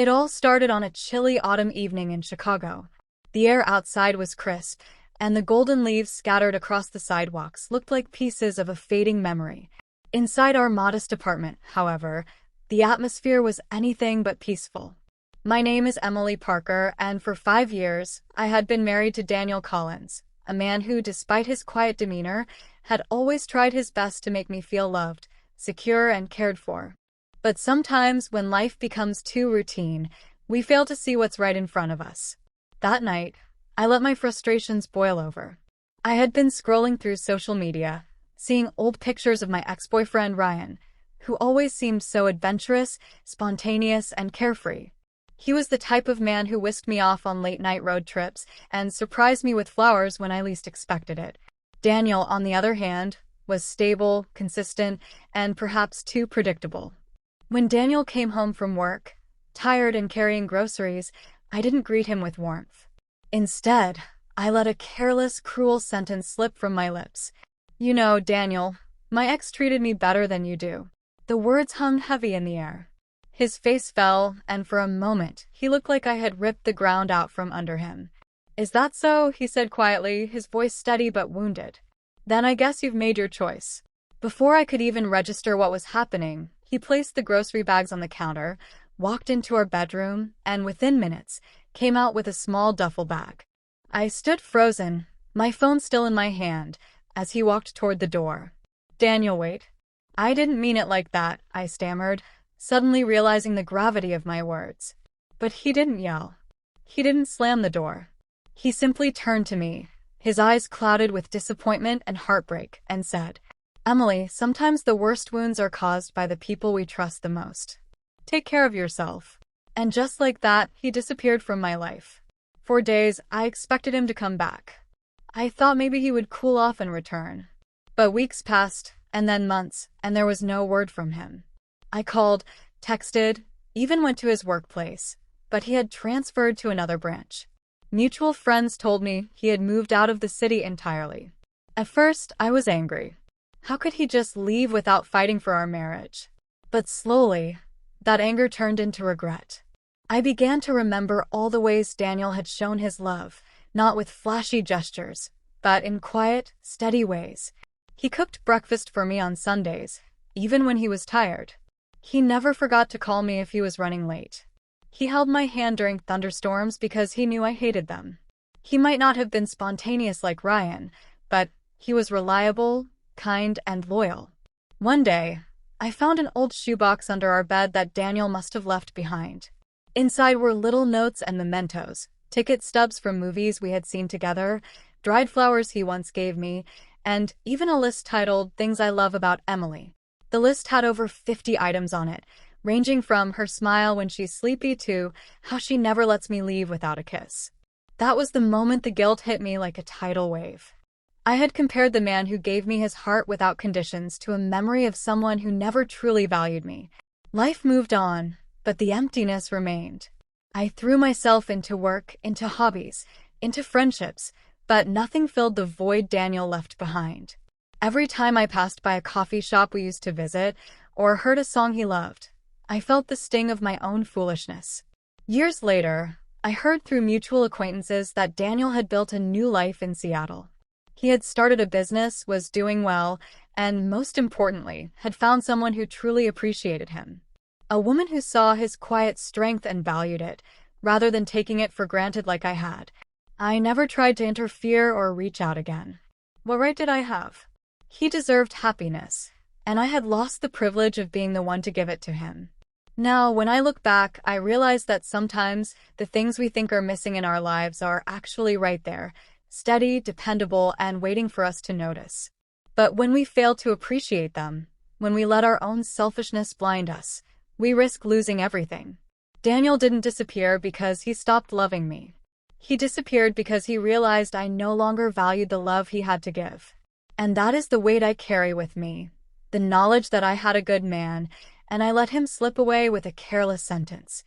It all started on a chilly autumn evening in Chicago. The air outside was crisp, and the golden leaves scattered across the sidewalks looked like pieces of a fading memory. Inside our modest apartment, however, the atmosphere was anything but peaceful. My name is Emily Parker, and for 5 years, I had been married to Daniel Collins, a man who, despite his quiet demeanor, had always tried his best to make me feel loved, secure, and cared for. But sometimes, when life becomes too routine, we fail to see what's right in front of us. That night, I let my frustrations boil over. I had been scrolling through social media, seeing old pictures of my ex-boyfriend Ryan, who always seemed so adventurous, spontaneous, and carefree. He was the type of man who whisked me off on late-night road trips and surprised me with flowers when I least expected it. Daniel, on the other hand, was stable, consistent, and perhaps too predictable. When Daniel came home from work, tired and carrying groceries, I didn't greet him with warmth. Instead, I let a careless, cruel sentence slip from my lips. "You know, Daniel, my ex treated me better than you do." The words hung heavy in the air. His face fell, and for a moment, he looked like I had ripped the ground out from under him. "Is that so?" he said quietly, his voice steady but wounded. "Then I guess you've made your choice." Before I could even register what was happening, he placed the grocery bags on the counter, walked into our bedroom, and within minutes, came out with a small duffel bag. I stood frozen, my phone still in my hand, as he walked toward the door. "Daniel, wait. I didn't mean it like that," I stammered, suddenly realizing the gravity of my words. But he didn't yell. He didn't slam the door. He simply turned to me, his eyes clouded with disappointment and heartbreak, and said, "Emily, sometimes the worst wounds are caused by the people we trust the most. Take care of yourself." And just like that, he disappeared from my life. For days, I expected him to come back. I thought maybe he would cool off and return. But weeks passed, and then months, and there was no word from him. I called, texted, even went to his workplace, but he had transferred to another branch. Mutual friends told me he had moved out of the city entirely. At first, I was angry. How could he just leave without fighting for our marriage? But slowly, that anger turned into regret. I began to remember all the ways Daniel had shown his love, not with flashy gestures, but in quiet, steady ways. He cooked breakfast for me on Sundays, even when he was tired. He never forgot to call me if he was running late. He held my hand during thunderstorms because he knew I hated them. He might not have been spontaneous like Ryan, but he was reliable, kind, and loyal. One day, I found an old shoebox under our bed that Daniel must have left behind. Inside were little notes and mementos, ticket stubs from movies we had seen together, dried flowers he once gave me, and even a list titled "Things I Love About Emily." The list had over 50 items on it, ranging from her smile when she's sleepy to how she never lets me leave without a kiss. That was the moment the guilt hit me like a tidal wave. I had compared the man who gave me his heart without conditions to a memory of someone who never truly valued me. Life moved on, but the emptiness remained. I threw myself into work, into hobbies, into friendships, but nothing filled the void Daniel left behind. Every time I passed by a coffee shop we used to visit, or heard a song he loved, I felt the sting of my own foolishness. Years later, I heard through mutual acquaintances that Daniel had built a new life in Seattle. He had started a business, was doing well, and most importantly, had found someone who truly appreciated him. A woman who saw his quiet strength and valued it, rather than taking it for granted like I had. I never tried to interfere or reach out again. What right did I have? He deserved happiness, and I had lost the privilege of being the one to give it to him. Now, when I look back, I realize that sometimes the things we think are missing in our lives are actually right there, steady, dependable, and waiting for us to notice. But when we fail to appreciate them, when we let our own selfishness blind us, we risk losing everything. Daniel didn't disappear because he stopped loving me. He disappeared because he realized I no longer valued the love he had to give. And that is the weight I carry with me, the knowledge that I had a good man, and I let him slip away with a careless sentence.